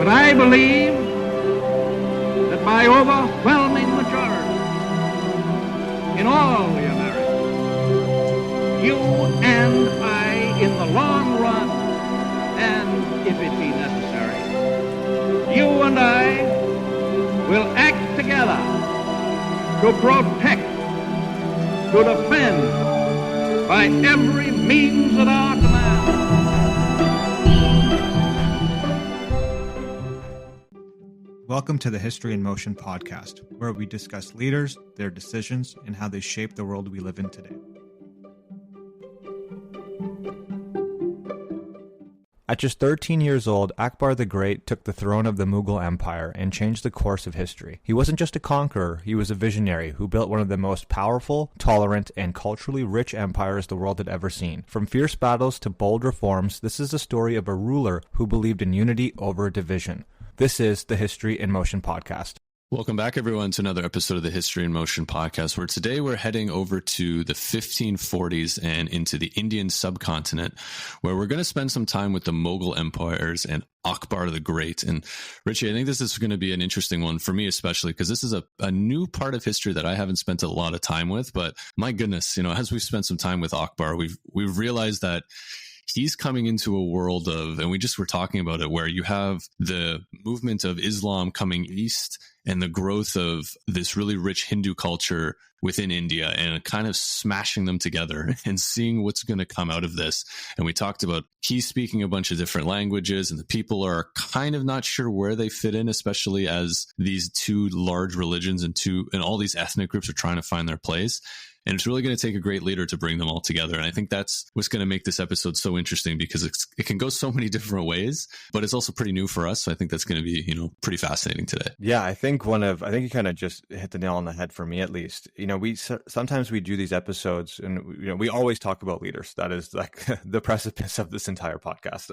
But I believe that by overwhelming majority in all the Americas, you and I, in the long run, and if it be necessary, you and I will act together to protect, to defend, by every means at our command. Welcome to the History in Motion podcast, where we discuss leaders, their decisions, and how they shape the world we live in today. At just 13 years old, Akbar the Great took the throne of the Mughal Empire and changed the course of history. He wasn't just a conqueror, he was a visionary who built one of the most powerful, tolerant, and culturally rich empires the world had ever seen. From fierce battles to bold reforms, this is the story of a ruler who believed in unity over division. This is the History in Motion podcast. Welcome back, everyone, to another episode of the History in Motion podcast, where today we're heading over to the 1540s and into the Indian subcontinent, where we're going to spend some time with the Mughal empires and Akbar the Great. And Richie, I think this is going to be an interesting one for me, especially because this is a new part of history that I haven't spent a lot of time with. But my goodness, as we've spent some time with Akbar, we've realized that he's coming into a world of, and we just were talking about it, where you have the movement of Islam coming east and the growth of this really rich Hindu culture within India and kind of smashing them together and seeing what's going to come out of this. And we talked about he's speaking a bunch of different languages and the people are kind of not sure where they fit in, especially as these two large religions and all these ethnic groups are trying to find their place. And it's really going to take a great leader to bring them all together. And I think that's what's going to make this episode so interesting, because it can go so many different ways, but it's also pretty new for us. So I think that's going to be, pretty fascinating today. Yeah, I think you kind of just hit the nail on the head for me, at least. Sometimes we do these episodes and, we always talk about leaders. That is like the precipice of this entire podcast.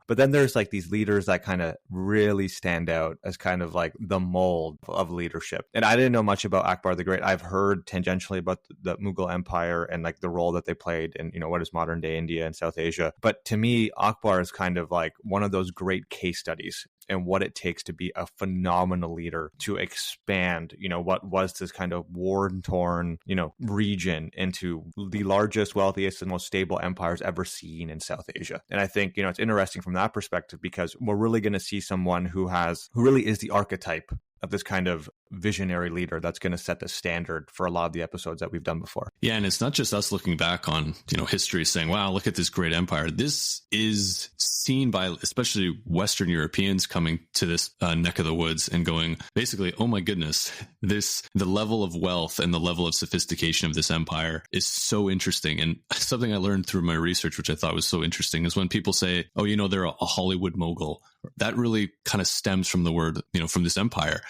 But then there's like these leaders that kind of really stand out as kind of like the mold of leadership. And I didn't know much about Akbar the Great. I've heard tangentially about the Mughal Empire and like the role that they played in, what is modern day India and South Asia. But to me, Akbar is kind of like one of those great case studies and what it takes to be a phenomenal leader to expand, what was this kind of war-torn, region into the largest, wealthiest, and most stable empires ever seen in South Asia. And I think, it's interesting from that perspective, because we're really going to see someone who really is the archetype of this kind of visionary leader that's going to set the standard for a lot of the episodes that we've done before. Yeah, and it's not just us looking back on, history saying, wow, look at this great empire. This is seen by especially Western Europeans coming to this neck of the woods and going, basically, oh my goodness, the level of wealth and the level of sophistication of this empire is so interesting. And something I learned through my research, which I thought was so interesting, is when people say, oh, they're a Hollywood mogul, that really kind of stems from the word, from this empire.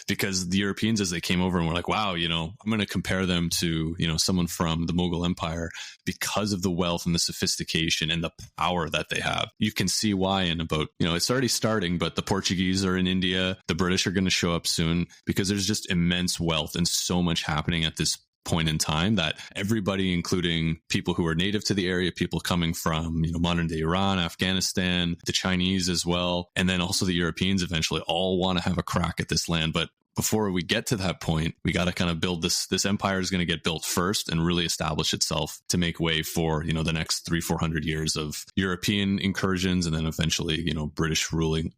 Because the Europeans, as they came over and were like, wow, I'm going to compare them to, someone from the Mughal Empire because of the wealth and the sophistication and the power that they have. You can see why in about, it's already starting, but the Portuguese are in India. The British are going to show up soon, because there's just immense wealth and so much happening at this point in time that everybody, including people who are native to the area, people coming from, modern day Iran, Afghanistan, the Chinese as well, and then also the Europeans eventually all want to have a crack at this land. But before we get to that point, we got to kind of build this empire is going to get built first and really establish itself to make way for, the next 300-400 years of European incursions and then eventually, British ruling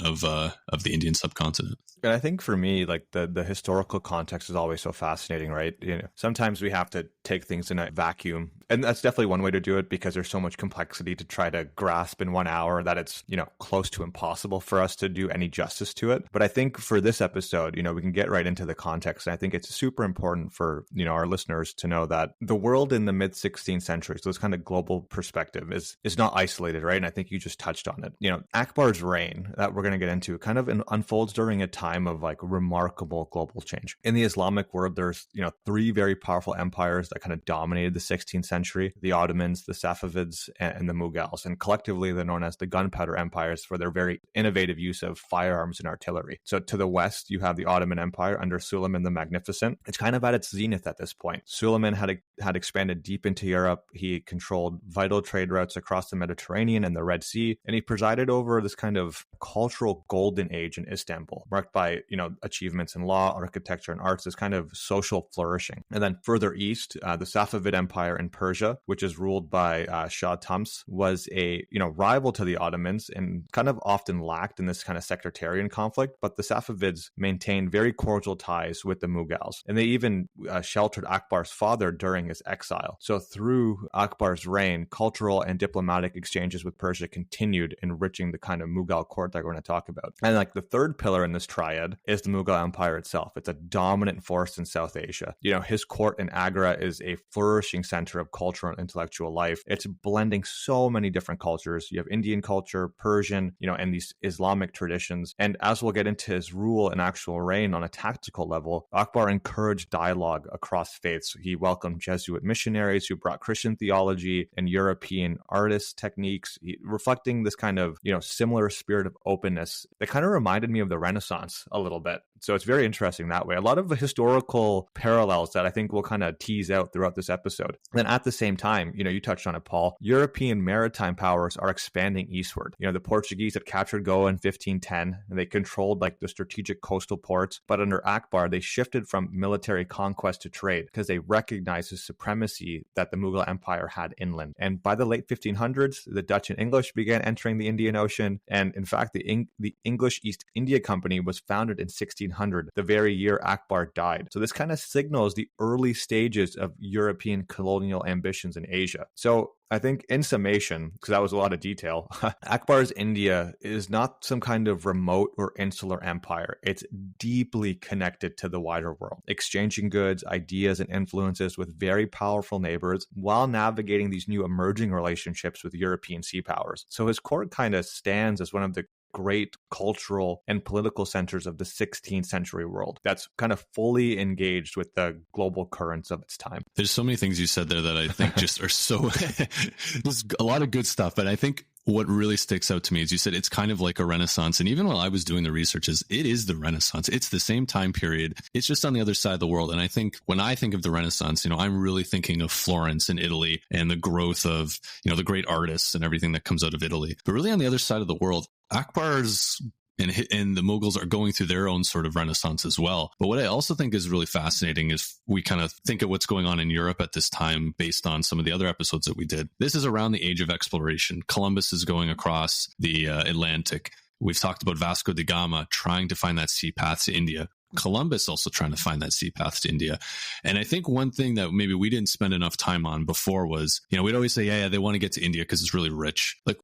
of the Indian subcontinent. And I think for me, like the historical context is always so fascinating, right? Sometimes we have to take things in a vacuum, and that's definitely one way to do it, because there's so much complexity to try to grasp in 1 hour that it's, close to impossible for us to do any justice to it. But I think for this episode, we can get right into the context. And I think it's super important for, our listeners to know that the world in the mid 16th century, so this kind of global perspective is not isolated, right? And I think you just touched on it. Akbar's reign that we're going to get into kind of unfolds during a time of like remarkable global change. In the Islamic world, there's, three very powerful empires that kind of dominated the 16th century: the Ottomans, the Safavids, and the Mughals. And collectively, they're known as the gunpowder empires for their very innovative use of firearms and artillery. So to the west, you have the Ottoman Empire under Suleiman the Magnificent. It's kind of at its zenith at this point. Suleiman had expanded deep into Europe. He controlled vital trade routes across the Mediterranean and the Red Sea, and he presided over this kind of cultural golden age in Istanbul, marked by, achievements in law, architecture, and arts, this kind of social flourishing. And then further east, the Safavid Empire in Persia, which is ruled by Shah Tums, was a, rival to the Ottomans and kind of often lacked in this kind of sectarian conflict. But the Safavids maintained very cordial ties with the Mughals, and they even sheltered Akbar's father during his exile. So through Akbar's reign, cultural and diplomatic exchanges with Persia continued, enriching the kind of Mughal court that we're going to talk about. And like the third pillar in this triad is the Mughal Empire itself. It's a dominant force in South Asia. His court in Agra is a flourishing center of cultural and intellectual life. It's blending so many different cultures. You have Indian culture, Persian, and these Islamic traditions. And as we'll get into his rule and actual reign on a tactical level, Akbar encouraged dialogue across faiths. He welcomed Jesuit missionaries who brought Christian theology and European artist techniques, reflecting this kind of, similar spirit of openness that kind of reminded me of the Renaissance a little bit. So it's very interesting that way. A lot of historical parallels that I think we'll kind of tease out throughout this episode. Then at the same time, you touched on it, Paul, European maritime powers are expanding eastward. The Portuguese had captured Goa in 1510, and they controlled like the strategic coastal ports. But under Akbar, they shifted from military conquest to trade because they recognized the supremacy that the Mughal Empire had inland. And by the late 1500s, the Dutch and English began entering the Indian Ocean. And in fact, the English East India Company was founded in 1600, the very year Akbar died. So this kind of signals the early stages of European colonial ambitions in Asia. So I think in summation, because that was a lot of detail, Akbar's India is not some kind of remote or insular empire. It's deeply connected to the wider world, exchanging goods, ideas, and influences with very powerful neighbors while navigating these new emerging relationships with European sea powers. So his court kind of stands as one of the great cultural and political centers of the 16th century world that's kind of fully engaged with the global currents of its time. There's so many things you said there that I think just are so, there's a lot of good stuff, but I think what really sticks out to me is you said it's kind of like a Renaissance. And even while I was doing the research, it is the Renaissance. It's the same time period. It's just on the other side of the world. And I think when I think of the Renaissance, I'm really thinking of Florence and Italy and the growth of, the great artists and everything that comes out of Italy. But really on the other side of the world, Akbar's and the Mughals are going through their own sort of renaissance as well. But what I also think is really fascinating is we kind of think of what's going on in Europe at this time based on some of the other episodes that we did. This is around the age of exploration. Columbus is going across the Atlantic. We've talked about Vasco da Gama trying to find that sea path to India. Columbus also trying to find that sea path to India. And I think one thing that maybe we didn't spend enough time on before was, we'd always say, yeah, they want to get to India because it's really rich. Like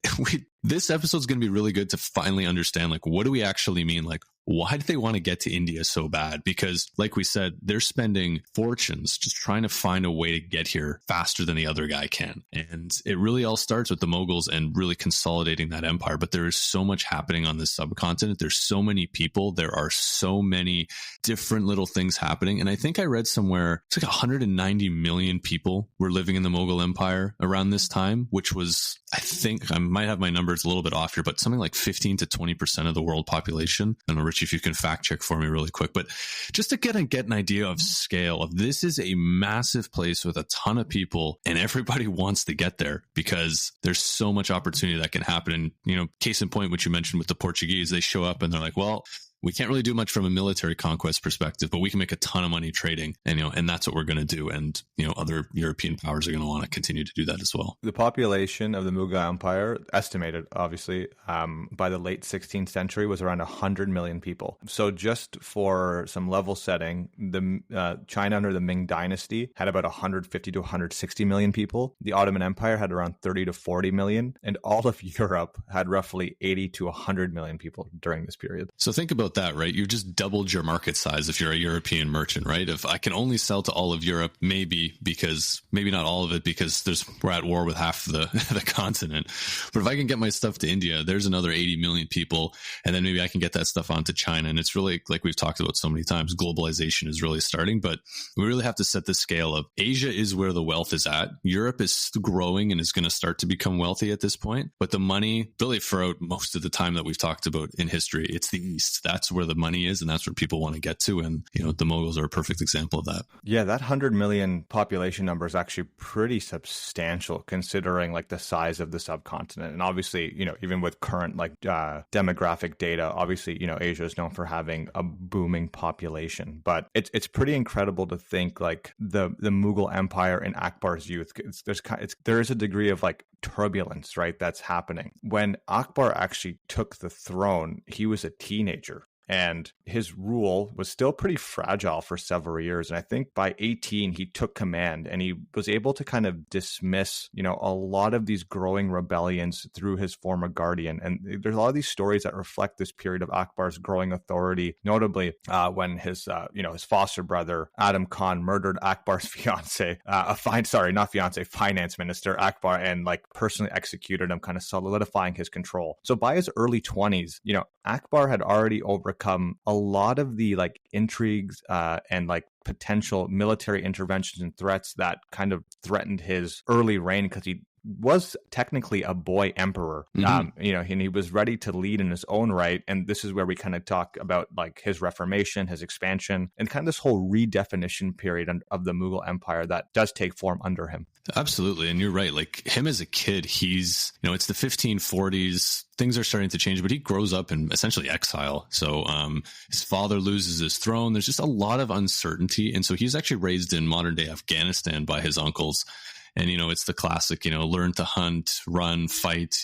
this episode is going to be really good to finally understand, like, what do we actually mean? Like, why do they want to get to India so bad? Because like we said, they're spending fortunes just trying to find a way to get here faster than the other guy can. And it really all starts with the Mughals and really consolidating that empire. But there is so much happening on this subcontinent. There's so many people. There are so many different little things happening. And I think I read somewhere it's like 190 million people were living in the Mughal Empire around this time, which was, I think I might have my numbers a little bit off here, but something like 15 to 20% of the world population. I don't know, Richie, if you can fact check for me really quick, but just to get an idea of scale of this is a massive place with a ton of people and everybody wants to get there because there's so much opportunity that can happen. And, case in point, what you mentioned with the Portuguese, they show up and they're like, well, we can't really do much from a military conquest perspective, but we can make a ton of money trading, and that's what we're going to do. And other European powers are going to want to continue to do that as well. The population of the Mughal Empire, estimated obviously by the late 16th century, was around 100 million people. So just for some level setting, the China under the Ming Dynasty had about 150 to 160 million people. The Ottoman Empire had around 30 to 40 million, and all of Europe had roughly 80 to 100 million people during this period. So think about that, right? You've just doubled your market size if you're a European merchant, right? If I can only sell to all of Europe, maybe not all of it because we're at war with half the continent. But if I can get my stuff to India, there's another 80 million people. And then maybe I can get that stuff onto China. And it's really, like we've talked about so many times, globalization is really starting, but we really have to set the scale of Asia is where the wealth is at. Europe is growing and is going to start to become wealthy at this point. But the money, really throughout most of the time that we've talked about in history, it's the East. That's that's where the money is and that's where people want to get to. And, the Mughals are a perfect example of that. Yeah, that 100 million population number is actually pretty substantial considering like the size of the subcontinent. And obviously, even with current like demographic data, obviously, Asia is known for having a booming population. But it's pretty incredible to think like the Mughal Empire in Akbar's youth. There is a degree of like turbulence, right, that's happening. When Akbar actually took the throne, he was a teenager. And his rule was still pretty fragile for several years. And I think by 18, he took command and he was able to kind of dismiss, a lot of these growing rebellions through his former guardian. And there's a lot of these stories that reflect this period of Akbar's growing authority, notably when his foster brother, Adam Khan, murdered Akbar's finance minister, Akbar, and like personally executed him, kind of solidifying his control. So by his early 20s, Akbar had already overcome a lot of the like intrigues and like potential military interventions and threats that kind of threatened his early reign, because he was technically a boy emperor, and he was ready to lead in his own right. And this is where we kind of talk about like his reformation, his expansion, and kind of this whole redefinition period of the Mughal Empire that does take form under him. Absolutely. And you're right. Like him as a kid, he's, it's the 1540s. Things are starting to change, but he grows up in essentially exile. So his father loses his throne. There's just a lot of uncertainty. And so he's actually raised in modern day Afghanistan by his uncles. And, it's the classic, learn to hunt, run, fight,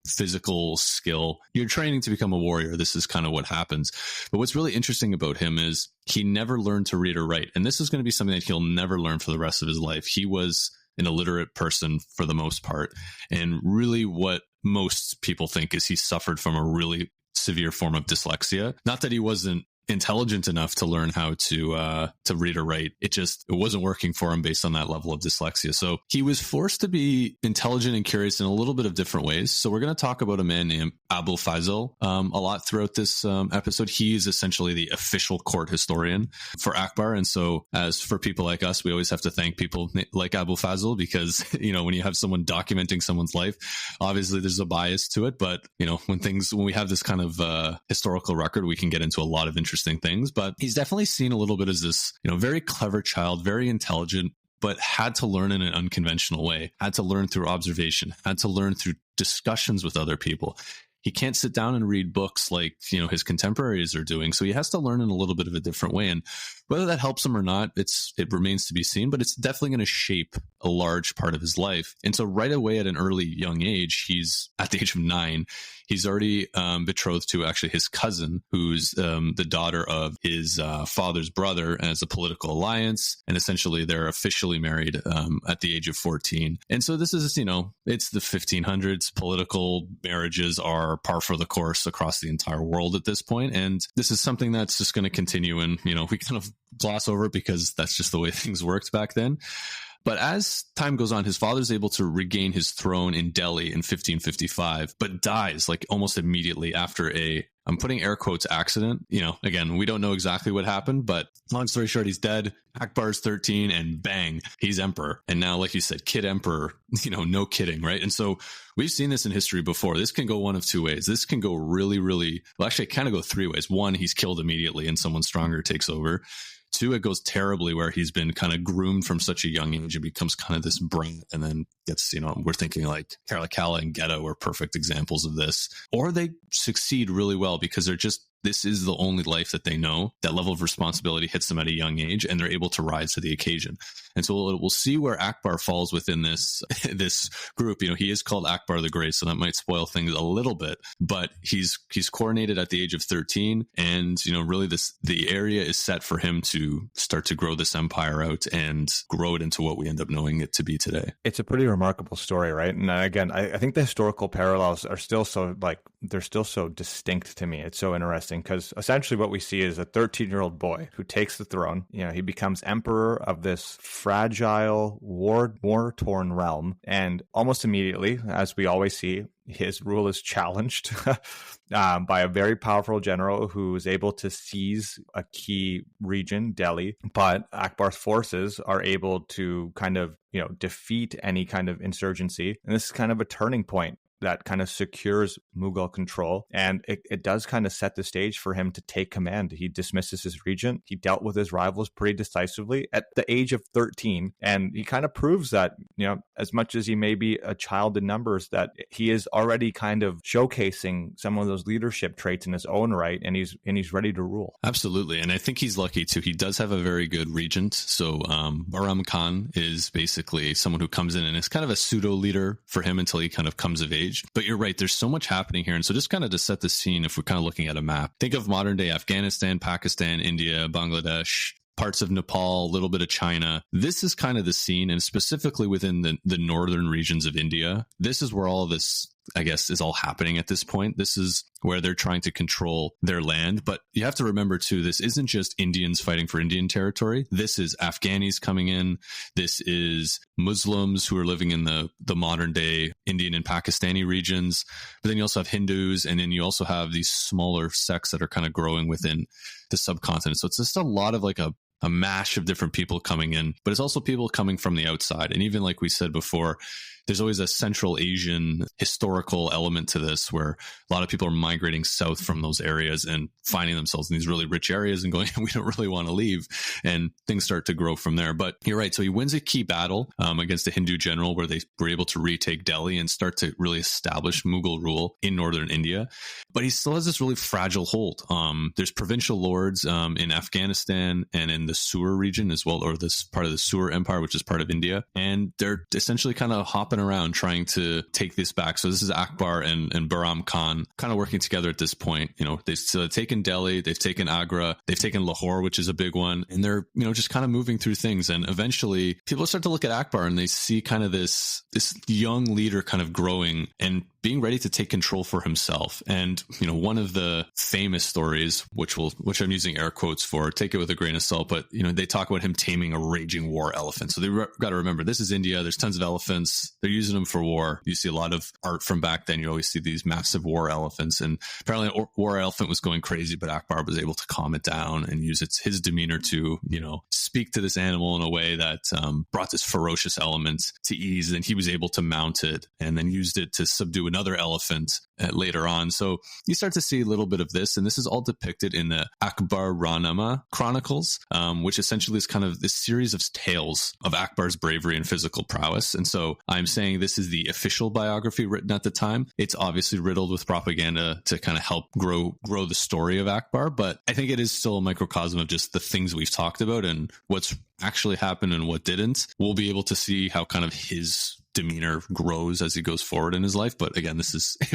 physical skill. You're training to become a warrior. This is kind of what happens. But what's really interesting about him is he never learned to read or write. And this is going to be something that he'll never learn for the rest of his life. He was an illiterate person for the most part. And really what most people think is he suffered from a really severe form of dyslexia. Not that he wasn't intelligent enough to learn how to read or write. It wasn't working for him based on that level of dyslexia. So he was forced to be intelligent and curious in a little bit of different ways. So we're going to talk about a man named Abul Fazl a lot throughout this episode. He is essentially the official court historian for Akbar. And so as for people like us, we always have to thank people like Abul Fazl because, when you have someone documenting someone's life, obviously there's a bias to it. But, when we have this kind of historical record, we can get into a lot of interesting things. But he's definitely seen a little bit as this, very clever child, very intelligent, but had to learn in an unconventional way, had to learn through observation, had to learn through discussions with other people. He can't sit down and read books like, his contemporaries are doing. So he has to learn in a little bit of a different way. And whether that helps him or not, it remains to be seen, but it's definitely going to shape a large part of his life. And so right away at an early young age, he's at the age of 9, he's already betrothed to actually his cousin, who's the daughter of his father's brother, as a political alliance. And essentially they're officially married at the age of 14. And so this is, it's the 1500s. Political marriages are par for the course across the entire world at this point. And this is something that's just going to continue. And, we kind of gloss over it because that's just the way things worked back then. But as time goes on, his father's able to regain his throne in Delhi in 1555, but dies like almost immediately after I'm putting air quotes, accident. Again, we don't know exactly what happened, but long story short, he's dead. Akbar's 13 and bang, he's emperor. And now, like you said, kid emperor, no kidding, right? And so we've seen this in history before. This can go one of two ways. This can go really, really, well, actually it kind of go three ways. One, he's killed immediately and someone stronger takes over. 2, it goes terribly where he's been kind of groomed from such a young age and becomes kind of this brat and then gets, we're thinking like Caracalla and Ghetto are perfect examples of this. Or they succeed really well because this is the only life that they know. That level of responsibility hits them at a young age and they're able to rise to the occasion. And so we'll see where Akbar falls within this group. He is called Akbar the Great, so that might spoil things a little bit, but he's coronated at the age of 13. And, really the area is set for him to start to grow this empire out and grow it into what we end up knowing it to be today. It's a pretty remarkable story, right? And again, I think the historical parallels are still so they're still so distinct to me. It's so interesting because essentially what we see is a 13-year-old boy who takes the throne. He becomes emperor of this fragile, war-torn realm. And almost immediately, as we always see, his rule is challenged by a very powerful general who is able to seize a key region, Delhi. But Akbar's forces are able to kind of, defeat any kind of insurgency. And this is kind of a turning point that kind of secures Mughal control. And it does kind of set the stage for him to take command. He dismisses his regent. He dealt with his rivals pretty decisively at the age of 13. And he kind of proves that, as much as he may be a child in numbers, that he is already kind of showcasing some of those leadership traits in his own right. And he's ready to rule. Absolutely. And I think he's lucky too. He does have a very good regent. So Bahram Khan is basically someone who comes in and is kind of a pseudo leader for him until he kind of comes of age. But you're right, there's so much happening here. And so just kind of to set the scene, if we're kind of looking at a map, think of modern day Afghanistan, Pakistan, India, Bangladesh, parts of Nepal, a little bit of China. This is kind of the scene, and specifically within the northern regions of India. This is where all of this, I guess, is all happening at this point. This is where they're trying to control their land. But you have to remember, too, this isn't just Indians fighting for Indian territory. This is Afghanis coming in. This is Muslims who are living in the modern day Indian and Pakistani regions. But then you also have Hindus, and then you also have these smaller sects that are kind of growing within the subcontinent. So it's just a lot of like a mash of different people coming in, but it's also people coming from the outside. And even like we said before, there's always a Central Asian historical element to this, where a lot of people are migrating south from those areas and finding themselves in these really rich areas and going, we don't really want to leave. And things start to grow from there. But you're right. So he wins a key battle against a Hindu general where they were able to retake Delhi and start to really establish Mughal rule in northern India. But he still has this really fragile hold. There's provincial lords in Afghanistan and in the Sur region as well, or this part of the Sur Empire, which is part of India. And they're essentially kind of hopping around trying to take this back. So this is Akbar and Bahram Khan kind of working together at this point. They've taken Delhi, they've taken Agra, they've taken Lahore, which is a big one. And they're, just kind of moving through things. And eventually people start to look at Akbar and they see kind of this young leader kind of growing and being ready to take control for himself. And, one of the famous stories, which I'm using air quotes for, take it with a grain of salt, but, they talk about him taming a raging war elephant. So they've got to remember, this is India. There's tons of elephants. They're using them for war. You see a lot of art from back then. You always see these massive war elephants. And apparently a war elephant was going crazy, but Akbar was able to calm it down and use his demeanor to, speak to this animal in a way that brought this ferocious element to ease. And he was able to mount it and then used it to subdue another elephant later on. So you start to see a little bit of this, and this is all depicted in the Akbar'S Chronicles, which essentially is kind of this series of tales of Akbar's bravery and physical prowess. And so I'm saying this is the official biography written at the time. It's obviously riddled with propaganda to kind of help grow the story of Akbar, but I think it is still a microcosm of just the things we've talked about and what's actually happened and what didn't. We'll be able to see how kind of his demeanor grows as he goes forward in his life. But again,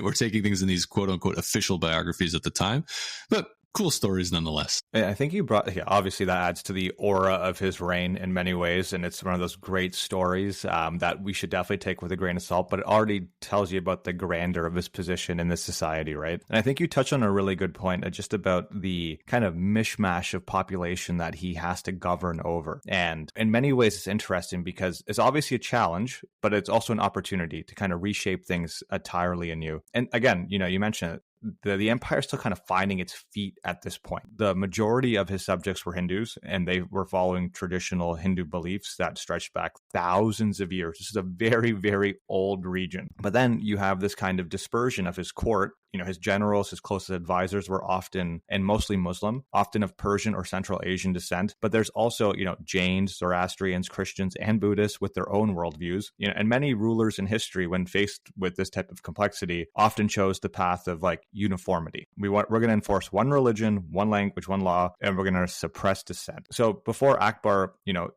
we're taking things in these quote unquote official biographies at the time, but cool stories nonetheless. I think you brought, obviously that adds to the aura of his reign in many ways. And it's one of those great stories that we should definitely take with a grain of salt, but it already tells you about the grandeur of his position in this society, right? And I think you touched on a really good point just about the kind of mishmash of population that he has to govern over. And in many ways, it's interesting because it's obviously a challenge, but it's also an opportunity to kind of reshape things entirely anew. And again, you mentioned it. The empire is still kind of finding its feet at this point. The majority of his subjects were Hindus, and they were following traditional Hindu beliefs that stretched back thousands of years. This is a very, very old region. But then you have this kind of dispersion of his court. His generals, his closest advisors were often and mostly Muslim, often of Persian or Central Asian descent. But there's also, Jains, Zoroastrians, Christians, and Buddhists with their own worldviews. And many rulers in history, when faced with this type of complexity, often chose the path of uniformity. We're going to enforce one religion, one language, one law, and we're going to suppress dissent. So before Akbar,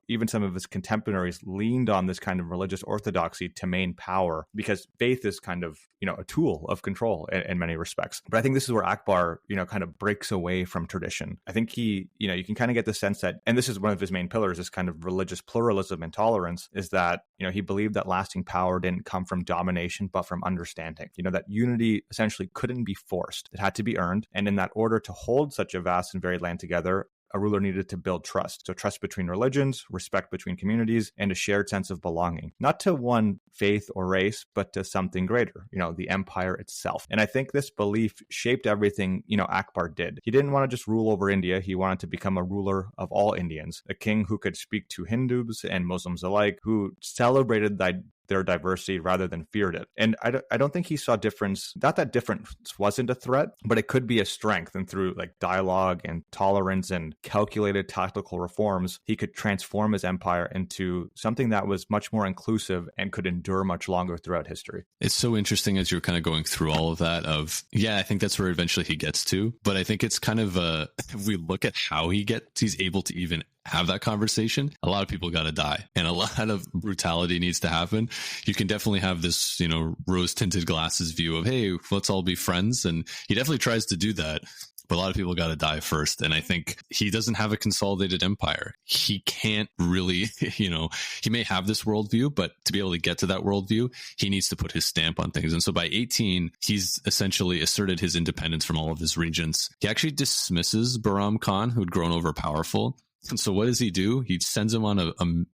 even some of his contemporaries leaned on this kind of religious orthodoxy to maintain power because faith is kind of, a tool of control in many respects. But I think this is where Akbar, kind of breaks away from tradition. I think he, you can kind of get the sense that, and this is one of his main pillars, this kind of religious pluralism and tolerance, is that, he believed that lasting power didn't come from domination, but from understanding. That unity essentially couldn't be forced. It had to be earned. And in that order to hold such a vast and varied land together, a ruler needed to build trust. So trust between religions, respect between communities, and a shared sense of belonging, not to one faith or race, but to something greater, the empire itself. And I think this belief shaped everything, Akbar did. He didn't want to just rule over India. He wanted to become a ruler of all Indians, a king who could speak to Hindus and Muslims alike, who celebrated the their diversity rather than feared it. And I don't think he saw difference, not that difference wasn't a threat, but it could be a strength. And through like dialogue and tolerance and calculated tactical reforms, he could transform his empire into something that was much more inclusive and could endure much longer throughout history. It's so interesting as you're kind of going through all of that of, I think that's where eventually he gets to. But I think it's kind of if we look at how he's able to even have that conversation, a lot of people got to die and a lot of brutality needs to happen. You can definitely have this, rose tinted glasses view of, hey, let's all be friends. And he definitely tries to do that. But a lot of people got to die first. And I think he doesn't have a consolidated empire. He can't really, he may have this worldview, but to be able to get to that worldview, he needs to put his stamp on things. And so by 18, he's essentially asserted his independence from all of his regions. He actually dismisses Bahram Khan, who'd grown overpowerful. And so what does he do? He sends him on a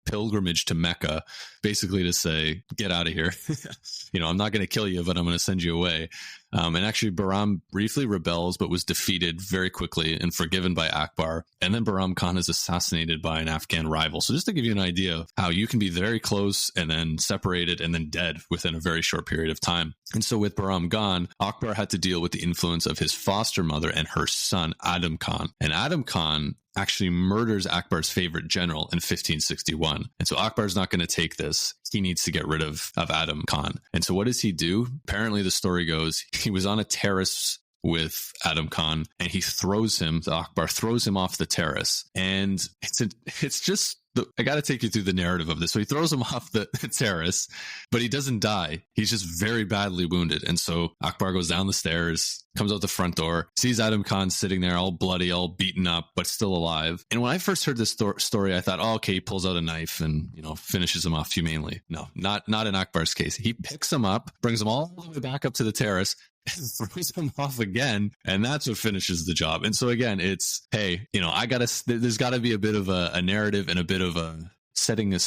pilgrimage to Mecca, basically to say, get out of here. I'm not going to kill you, but I'm going to send you away. And actually, Bahram briefly rebels, but was defeated very quickly and forgiven by Akbar. And then Bahram Khan is assassinated by an Afghan rival. So just to give you an idea of how you can be very close and then separated and then dead within a very short period of time. And so with Bahram gone, Akbar had to deal with the influence of his foster mother and her son, Adam Khan. And Adam Khan actually murders Akbar's favorite general in 1561. And so Akbar's not going to take this. He needs to get rid of Adam Khan. And so what does he do? Apparently the story goes, he was on a terrace with Adam Khan and Akbar throws him off the terrace. And it's just, I got to take you through the narrative of this. So he throws him off the terrace, but he doesn't die. He's just very badly wounded. And so Akbar goes down the stairs, comes out the front door, sees Adam Khan sitting there all bloody, all beaten up, but still alive. And when I first heard this story, I thought, oh, okay, he pulls out a knife and, finishes him off humanely. No, not in Akbar's case. He picks him up, brings him all the way back up to the terrace, throws him off again, and that's what finishes the job. And so again, it's, hey, there's gotta be a bit of a narrative and a bit of a setting the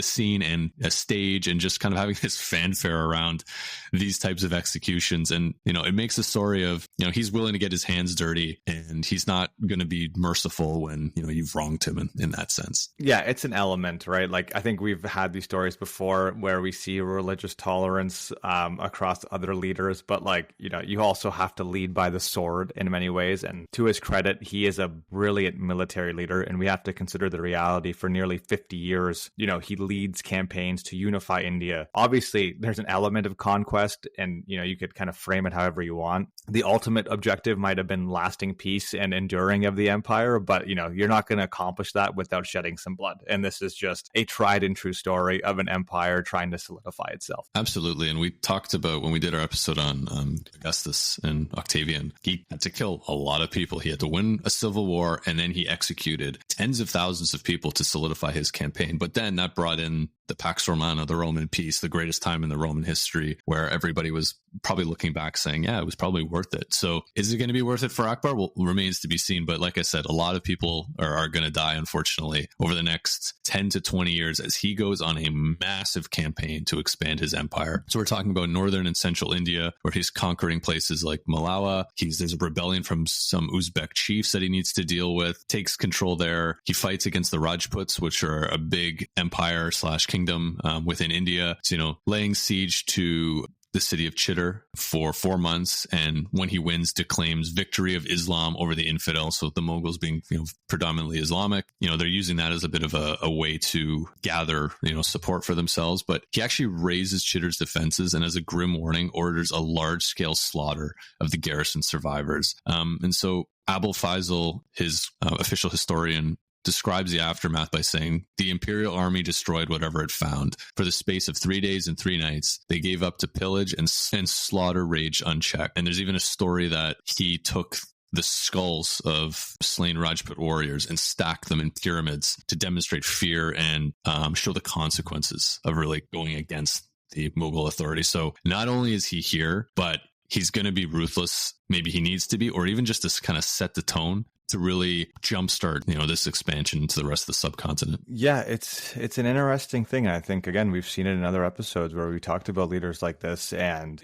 scene and a stage and just kind of having this fanfare around these types of executions. And, it makes a story of, he's willing to get his hands dirty and he's not going to be merciful when, you've wronged him in that sense. Yeah, it's an element, right? Like, I think we've had these stories before where we see religious tolerance across other leaders, but you also have to lead by the sword in many ways. And to his credit, he is a brilliant military leader. And we have to consider the reality for nearly 50 years, he leads campaigns to unify India. Obviously, there's an element of conquest and, you could kind of frame it however you want. The ultimate objective might have been lasting peace and enduring of the empire, but, you're not going to accomplish that without shedding some blood. And this is just a tried and true story of an empire trying to solidify itself. Absolutely. And we talked about when we did our episode on Augustus and Octavian, he had to kill a lot of people. He had to win a civil war and then he executed tens of thousands of people to solidify his campaign. But then that brought in the Pax Romana, the Roman peace, the greatest time in the Roman history, where everybody was probably looking back saying, yeah, it was probably worth it. So is it going to be worth it for Akbar? Well, remains to be seen. But like I said, a lot of people are going to die, unfortunately, over the next 10 to 20 years as he goes on a massive campaign to expand his empire. So we're talking about northern and central India, where he's conquering places like Malawa. There's a rebellion from some Uzbek chiefs that he needs to deal with, takes control there. He fights against the Rajputs, which are a big empire / kingdom within India. So, laying siege to the city of Chittor for 4 months. And when he wins, declaims victory of Islam over the infidels. So the Mughals being, predominantly Islamic, they're using that as a bit of a way to gather, support for themselves. But he actually raises Chittor's defenses and as a grim warning orders a large scale slaughter of the garrison survivors. And so Abul Faisal, his official historian, describes the aftermath by saying, the imperial army destroyed whatever it found. For the space of 3 days and 3 nights, they gave up to pillage and slaughter rage unchecked. And there's even a story that he took the skulls of slain Rajput warriors and stacked them in pyramids to demonstrate fear and show the consequences of really going against the Mughal authority. So not only is he here, but he's going to be ruthless. Maybe he needs to be, or even just to kind of set the tone to really jumpstart, this expansion into the rest of the subcontinent. Yeah, it's an interesting thing. I think, again, we've seen it in other episodes where we talked about leaders like this, and,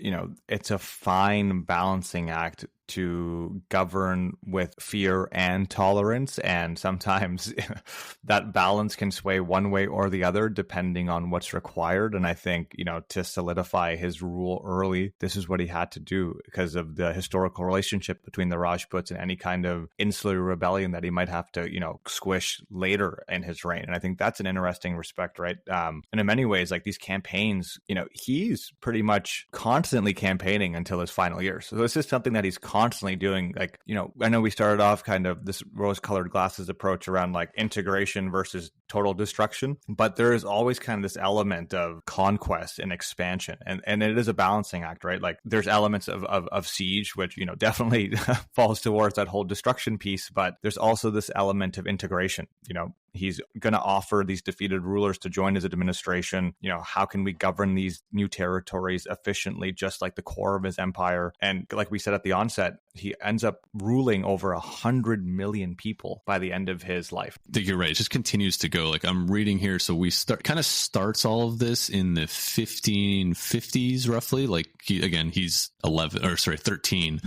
it's a fine balancing act to govern with fear and tolerance. And sometimes that balance can sway one way or the other, depending on what's required. And I think, to solidify his rule early, this is what he had to do because of the historical relationship between the Rajputs and any kind of insular rebellion that he might have to, squish later in his reign. And I think that's an interesting respect, right? And in many ways, like these campaigns, he's pretty much constantly campaigning until his final years. So this is something that he's constantly doing. Like, I know we started off kind of this rose-colored glasses approach around like integration versus total destruction, but there is always kind of this element of conquest and expansion, and it is a balancing act, right? Like there's elements of siege, which definitely falls towards that whole destruction piece, but there's also this element of integration. He's going to offer these defeated rulers to join his administration. How can we govern these new territories efficiently, just like the core of his empire? And like we said at the onset, he ends up ruling over 100 million people by the end of his life. I think you're right. It just continues to go. Like I'm reading here. So we starts all of this in the 1550s, roughly. Like he's 13.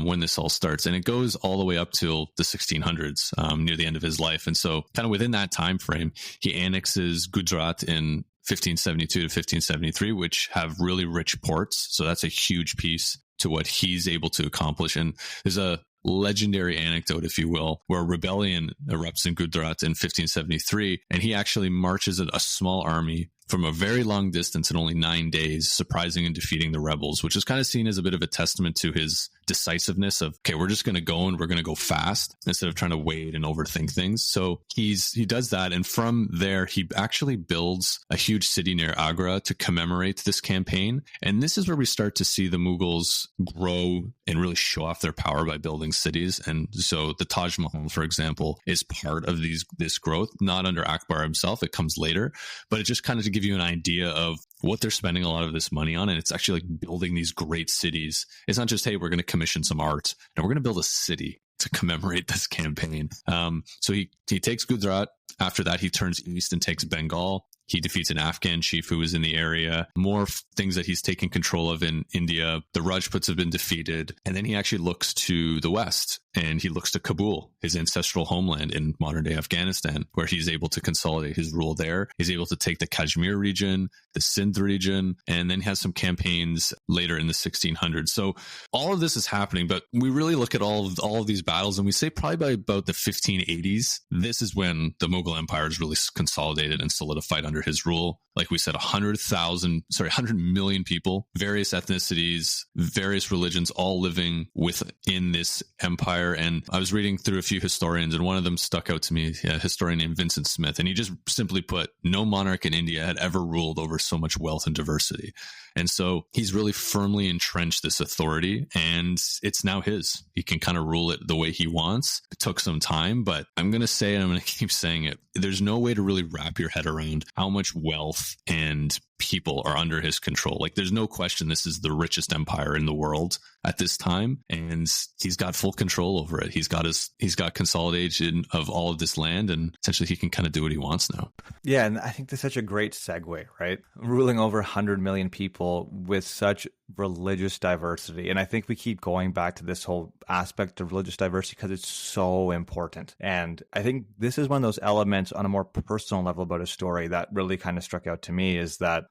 When this all starts, and it goes all the way up till the 1600s, near the end of his life. And so kind of within that time frame, he annexes Gujarat in 1572 to 1573, which have really rich ports. So that's a huge piece to what he's able to accomplish. And there's a legendary anecdote, if you will, where a rebellion erupts in Gujarat in 1573, and he actually marches a small army from a very long distance in only 9 days, surprising and defeating the rebels, which is kind of seen as a bit of a testament to his decisiveness of, okay, we're just going to go and we're going to go fast instead of trying to wait and overthink things. So he does that. And from there, he actually builds a huge city near Agra to commemorate this campaign. And this is where we start to see the Mughals grow and really show off their power by building cities. And so the Taj Mahal, for example, is part of this growth, not under Akbar himself. It comes later, but it just kind of to give you an idea of what they're spending a lot of this money on. And it's actually like building these great cities. It's not just, hey, we're going to commission some art. No, we're going to build a city to commemorate this campaign. So he takes Gujarat. After that, he turns east and takes Bengal. He defeats an Afghan chief who was in the area. More things that he's taken control of in India. The Rajputs have been defeated. And then he actually looks to the west, and he looks to Kabul, his ancestral homeland in modern day Afghanistan, where he's able to consolidate his rule there. He's able to take the Kashmir region, the Sindh region, and then has some campaigns later in the 1600s. So all of this is happening, but we really look at all of these battles, and we say probably by about the 1580s, this is when the Mughal Empire is really consolidated and solidified under his rule. Like we said, 100 million people, various ethnicities, various religions, all living within this empire. And I was reading through a few historians, and one of them stuck out to me, a historian named Vincent Smith. And he just simply put, no monarch in India had ever ruled over so much wealth and diversity. And so he's really firmly entrenched this authority, and it's now his. He can kind of rule it the way he wants. It took some time, but I'm going to say, and I'm going to keep saying it, there's no way to really wrap your head around how much wealth and people are under his control. Like there's no question this is the richest empire in the world at this time, and he's got full control over it. He's got consolidation of all of this land, and essentially he can kind of do what he wants now. Yeah, and I think that's such a great segue, right? Ruling over 100 million people with such religious diversity. And I think we keep going back to this whole aspect of religious diversity because it's so important. And I think this is one of those elements on a more personal level about his story that really kind of struck out to me, is that,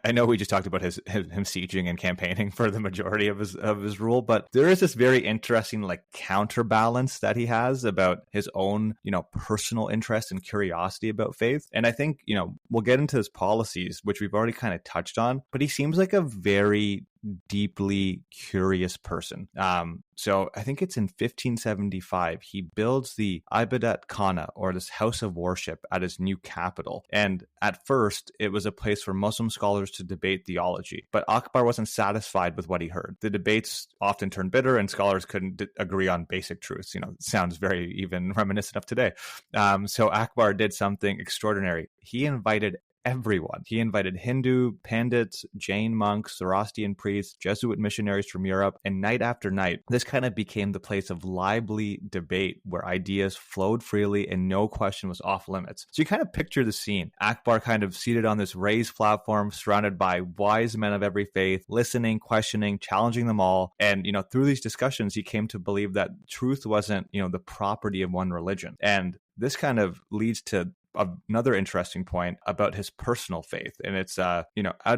I know we just talked about him sieging and campaigning for the majority of his rule, but there is this very interesting like counterbalance that he has about his own, personal interest and curiosity about faith. And I think, we'll get into his policies, which we've already kind of touched on, but he seems like a very deeply curious person. So I think it's in 1575, he builds the Ibadat Khana, or this house of worship, at his new capital. And at first, it was a place for Muslim scholars to debate theology. But Akbar wasn't satisfied with what he heard. The debates often turned bitter, and scholars couldn't agree on basic truths. It sounds very even reminiscent of today. So Akbar did something extraordinary. He invited everyone. He invited Hindu, Pandits, Jain monks, Zoroastrian priests, Jesuit missionaries from Europe, and night after night, this kind of became the place of lively debate where ideas flowed freely and no question was off limits. So you kind of picture the scene. Akbar kind of seated on this raised platform, surrounded by wise men of every faith, listening, questioning, challenging them all. And, through these discussions, he came to believe that truth wasn't, the property of one religion. And this kind of leads to another interesting point about his personal faith. And it's, out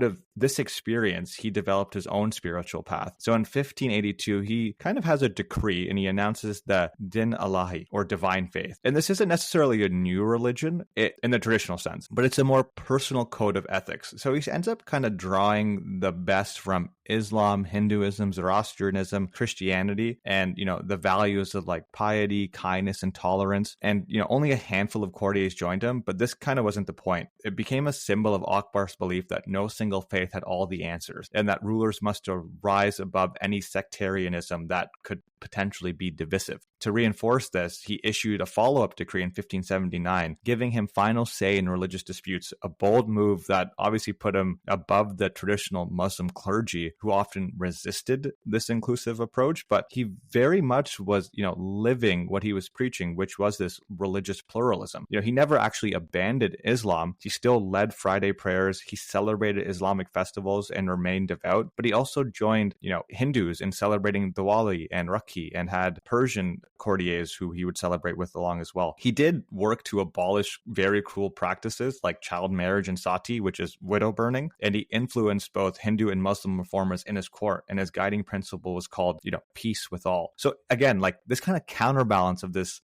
of this experience, he developed his own spiritual path. So in 1582, he kind of has a decree and he announces the Din Allahi, or divine faith. And this isn't necessarily a new religion in the traditional sense, but it's a more personal code of ethics. So he ends up kind of drawing the best from Islam, Hinduism, Zoroastrianism, Christianity, and, the values of like piety, kindness, and tolerance. And, only a handful of courtiers joined him, but this kind of wasn't the point. It became a symbol of Akbar's belief that no single faith had all the answers, and that rulers must rise above any sectarianism that could potentially be divisive. To reinforce this, he issued a follow-up decree in 1579, giving him final say in religious disputes, a bold move that obviously put him above the traditional Muslim clergy who often resisted this inclusive approach, but he very much was, living what he was preaching, which was this religious pluralism. He never actually abandoned Islam. He still led Friday prayers, he celebrated Islamic festivals and remained devout, but he also joined, Hindus in celebrating Diwali and Rakhi, and had Persian courtiers who he would celebrate with along as well. He did work to abolish very cruel practices like child marriage and sati, which is widow burning, and he influenced both Hindu and Muslim reformers in his court, and his guiding principle was called, peace with all. So again, like this kind of counterbalance of this,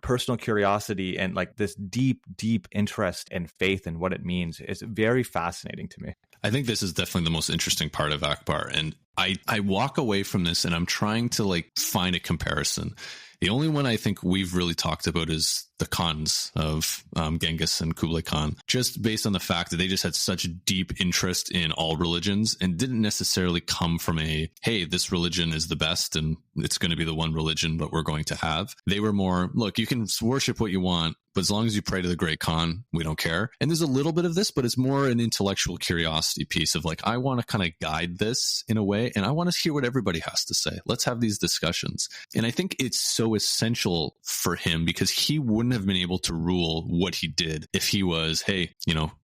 personal curiosity and like this deep interest in faith and what it means is very fascinating to me. I think this is definitely the most interesting part of Akbar. And I walk away from this and I'm trying to find a comparison. The only one I think we've really talked about is the Khans of Genghis and Kublai Khan, just based on the fact that they just had such deep interest in all religions and didn't necessarily come from hey, this religion is the best and it's going to be the one religion that we're going to have. They were more, look, you can worship what you want, but as long as you pray to the great Khan, we don't care. And there's a little bit of this, but it's more an intellectual curiosity piece of I want to kind of guide this in a way, and I want to hear what everybody has to say. Let's have these discussions. And I think it's so essential for him because he wouldn't have been able to rule what he did if he was,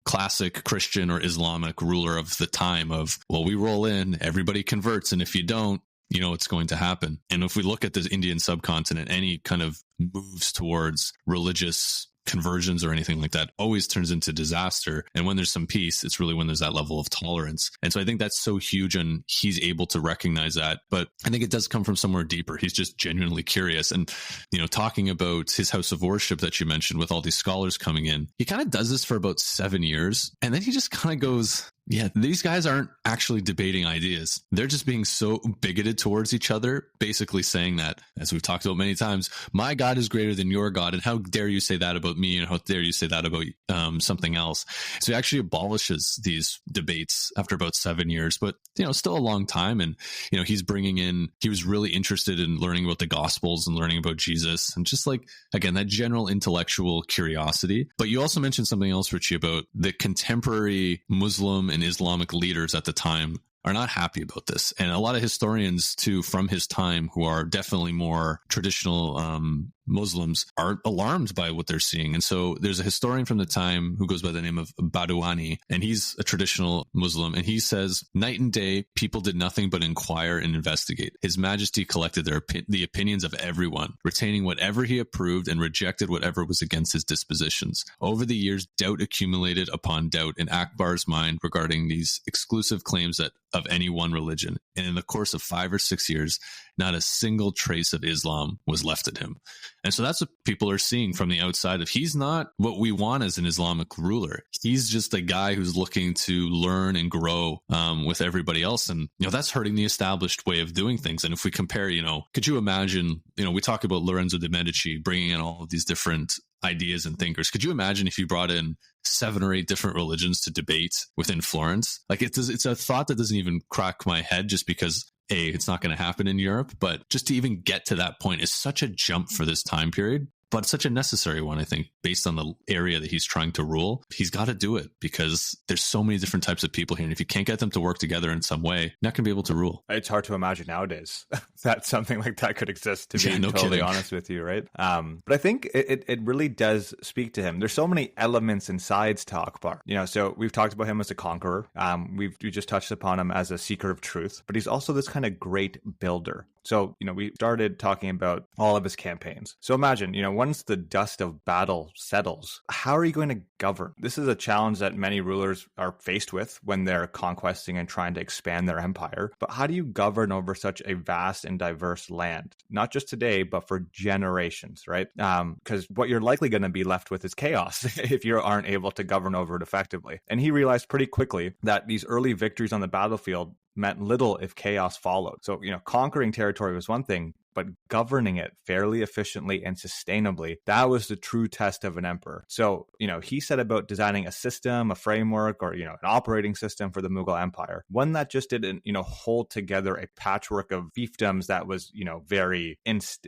classic Christian or Islamic ruler of the time of, well, we roll in, everybody converts, and if you don't, it's going to happen. And if we look at this Indian subcontinent, any kind of moves towards religious conversions or anything like that always turns into disaster. And when there's some peace, it's really when there's that level of tolerance. And so I think that's so huge, and he's able to recognize that. But I think it does come from somewhere deeper. He's just genuinely curious. And, talking about his house of worship that you mentioned with all these scholars coming in, he kind of does this for about 7 years. And then he just kind of goes, yeah, these guys aren't actually debating ideas. They're just being so bigoted towards each other, basically saying that, as we've talked about many times, my God is greater than your God. And how dare you say that about me? And how dare you say that about something else? So he actually abolishes these debates after about 7 years, but, still a long time. And, he's bringing in, he was really interested in learning about the Gospels and learning about Jesus and just again, that general intellectual curiosity. But you also mentioned something else, Richie, about the contemporary Muslim and Islamic leaders at the time are not happy about this. And a lot of historians too from his time who are definitely more traditional Muslims are alarmed by what they're seeing. And so there's a historian from the time who goes by the name of Badawani, and he's a traditional Muslim. And he says, night and day, people did nothing but inquire and investigate. His Majesty collected the opinions of everyone, retaining whatever he approved and rejected whatever was against his dispositions. Over the years, doubt accumulated upon doubt in Akbar's mind regarding these exclusive claims of any one religion. And in the course of 5 or 6 years, not a single trace of Islam was left in him. And so that's what people are seeing from the outside of he's not what we want as an Islamic ruler. He's just a guy who's looking to learn and grow with everybody else. And, that's hurting the established way of doing things. And if we compare, could you imagine, we talk about Lorenzo de' Medici bringing in all of these different ideas and thinkers. Could you imagine if you brought in 7 or 8 different religions to debate within Florence? It's a thought that doesn't even crack my head just because it's not going to happen in Europe, but just to even get to that point is such a jump for this time period. but such a necessary one, I think, based on the area that he's trying to rule. He's got to do it because there's so many different types of people here. And if you can't get them to work together in some way, you're not going to be able to rule. It's hard to imagine nowadays that something like that could exist, to be no totally kidding. honest with you, right? But I think it really does speak to him. There's so many elements and sides to Akbar. So we've talked about him as a conqueror. We just touched upon him as a seeker of truth, but he's also this kind of great builder. So, we started talking about all of his campaigns. So imagine, once the dust of battle settles, how are you going to govern? This is a challenge that many rulers are faced with when they're conquesting and trying to expand their empire. But how do you govern over such a vast and diverse land? Not just today, but for generations, right? Because what you're likely going to be left with is chaos if you aren't able to govern over it effectively. And he realized pretty quickly that these early victories on the battlefield meant little if chaos followed. So, conquering territory was one thing, but governing it fairly efficiently and sustainably, that was the true test of an emperor. So, he set about designing a system, a framework, or, an operating system for the Mughal Empire. One that just didn't, hold together a patchwork of fiefdoms that was, very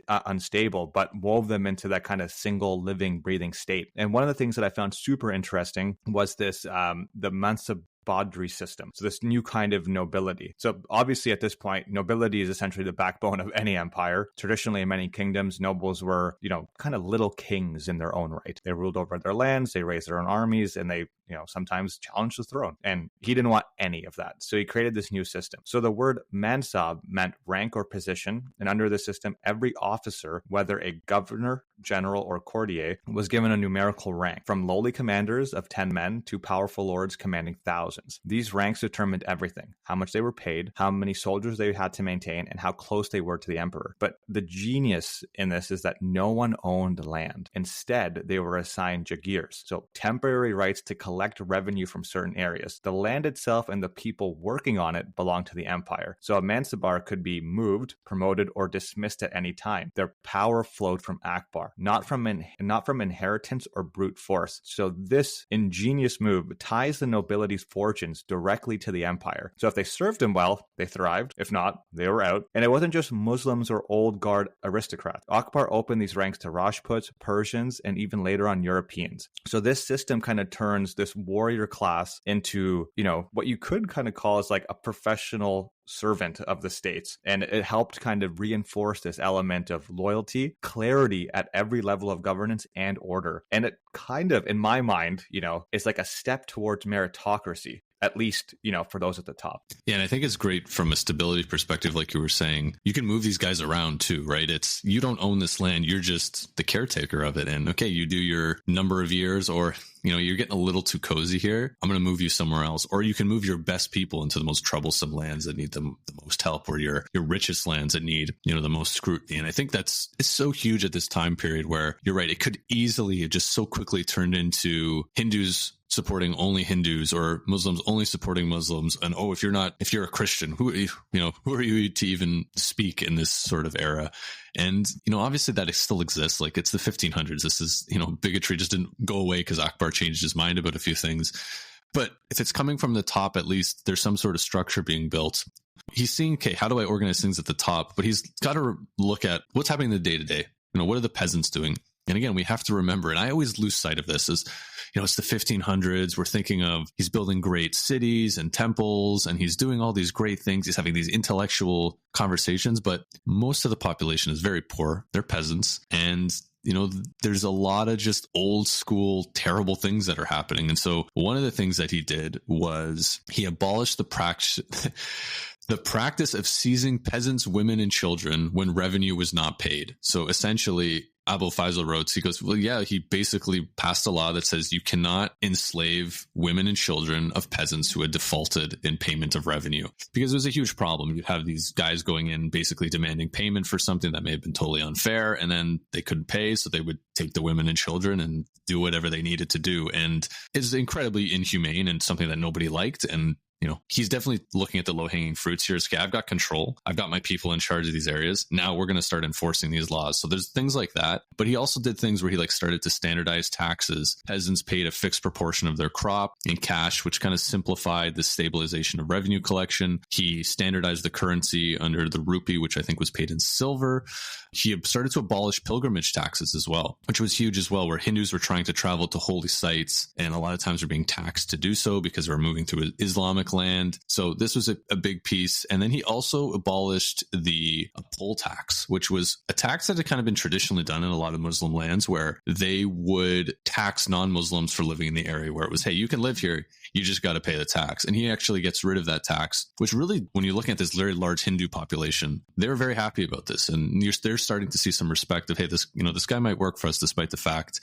unstable, but wove them into that kind of single living, breathing state. And one of the things that I found super interesting was this, the Mansab Badri system. So this new kind of nobility. So obviously at this point, nobility is essentially the backbone of any empire. Traditionally in many kingdoms, nobles were, kind of little kings in their own right. They ruled over their lands, they raised their own armies, and they, sometimes challenged the throne. And he didn't want any of that. So he created this new system. So the word mansab meant rank or position. And under the system, every officer, whether a governor, general, or courtier, was given a numerical rank, from lowly commanders of 10 men to powerful lords commanding thousands. These ranks determined everything: how much they were paid, how many soldiers they had to maintain, and how close they were to the emperor. But the genius in this is that no one owned land. Instead, they were assigned jagirs, so temporary rights to collect revenue from certain areas. The land itself and the people working on it belonged to the empire. So a mansabar could be moved, promoted, or dismissed at any time. Their power flowed from Akbar, not from inheritance or brute force. So this ingenious move ties the nobility's fortunes directly to the empire. So if they served him well, they thrived. If not, they were out. And it wasn't just Muslims or old guard aristocrats. Akbar opened these ranks to Rajputs, Persians, and even later on Europeans. So this system kind of turns this warrior class into, what you could kind of call as like a professional servant of the states. And it helped kind of reinforce this element of loyalty, clarity at every level of governance and order. And it kind of, in my mind, is like a step towards meritocracy, at least, for those at the top. Yeah, and I think it's great from a stability perspective, like you were saying. You can move these guys around too, right? You don't own this land, you're just the caretaker of it. And okay, you do your number of years, or you're getting a little too cozy here, I'm going to move you somewhere else. Or you can move your best people into the most troublesome lands that need the most help, or your richest lands that need, the most scrutiny. And I think it's so huge at this time period where you're right. It could easily have just so quickly turned into Hindus supporting only Hindus, or Muslims only supporting Muslims. And if you're a Christian, who are you to even speak in this sort of era? And, obviously that still exists. Like, it's the 1500s. This is, bigotry just didn't go away because Akbar changed his mind about a few things. But if it's coming from the top, at least there's some sort of structure being built. He's seeing, okay, how do I organize things at the top? But he's got to look at what's happening in the day to day. What are the peasants doing? And again, we have to remember, and I always lose sight of this, is, it's the 1500s. We're thinking of, he's building great cities and temples, and he's doing all these great things. He's having these intellectual conversations, but most of the population is very poor. They're peasants. And there's a lot of just old school, terrible things that are happening. And so one of the things that he did was he abolished the practice of seizing peasants, women, and children when revenue was not paid. So essentially, Abul Faisal wrote, he goes, well, yeah, he basically passed a law that says you cannot enslave women and children of peasants who had defaulted in payment of revenue, because it was a huge problem. You'd have these guys going in basically demanding payment for something that may have been totally unfair, and then they couldn't pay, so they would take the women and children and do whatever they needed to do. And it's incredibly inhumane and something that nobody liked. And he's definitely looking at the low-hanging fruits here. It's, okay, I've got control. I've got my people in charge of these areas. Now we're going to start enforcing these laws. So there's things like that. But he also did things where he started to standardize taxes. Peasants paid a fixed proportion of their crop in cash, which kind of simplified the stabilization of revenue collection. He standardized the currency under the rupee, which I think was paid in silver. He started to abolish pilgrimage taxes as well, which was huge as well, where Hindus were trying to travel to holy sites, and a lot of times were being taxed to do so because they were moving through Islamic land. So this was a big piece. And then he also abolished the poll tax, which was a tax that had kind of been traditionally done in a lot of Muslim lands, where they would tax non-Muslims for living in the area, where it was, hey, you can live here, you just got to pay the tax. And he actually gets rid of that tax, which really, when you look at this very large Hindu population, they're very happy about this. And they're starting to see some respect of, hey, this guy might work for us despite the fact,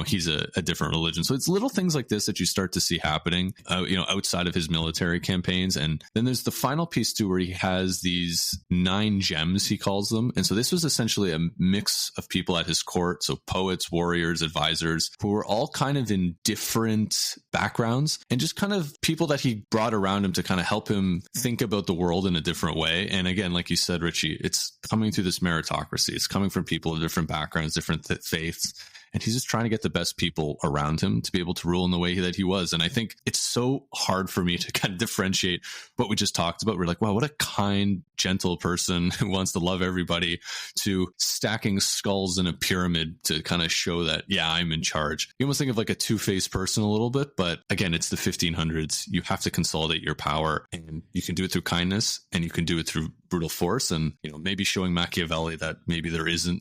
he's a different religion. So it's little things like this that you start to see happening, outside of his military campaigns. And then there's the final piece too, where he has these 9 gems, he calls them. And so this was essentially a mix of people at his court. So poets, warriors, advisors, who were all kind of in different backgrounds, and just kind of people that he brought around him to kind of help him think about the world in a different way. And again, like you said, Richie, it's coming through this meritocracy. It's coming from people of different backgrounds, different faiths. And he's just trying to get the best people around him to be able to rule in the way that he was. And I think it's so hard for me to kind of differentiate what we just talked about. We're like, wow, what a kind, gentle person who wants to love everybody, to stacking skulls in a pyramid to kind of show that, yeah, I'm in charge. You almost think of like a two-faced person a little bit, but again, it's the 1500s. You have to consolidate your power, and you can do it through kindness, and you can do it through brutal force, and maybe showing Machiavelli that maybe